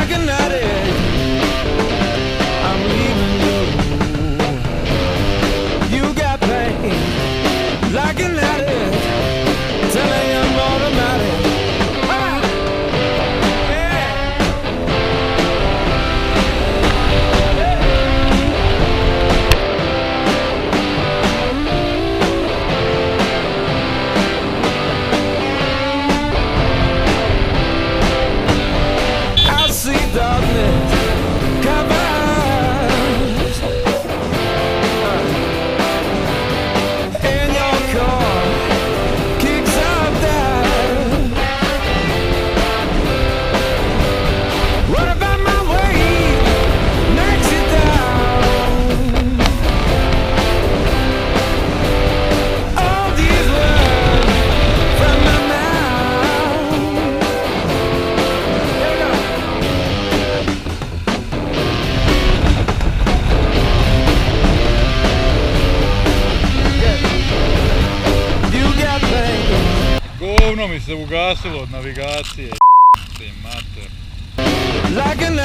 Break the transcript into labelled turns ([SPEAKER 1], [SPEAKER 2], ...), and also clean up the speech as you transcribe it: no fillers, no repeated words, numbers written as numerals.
[SPEAKER 1] like an addict. I'm leaving you. You got pain like an addict. Telling you I'm automatic. Ah! Yeah. I see darkness covers in your car, kicks up down. What about my weight knocks you down? All these words from my mouth. Here we go. You got pain
[SPEAKER 2] Govno mi se ugasilo od navigacije. Ti mater.
[SPEAKER 1] like an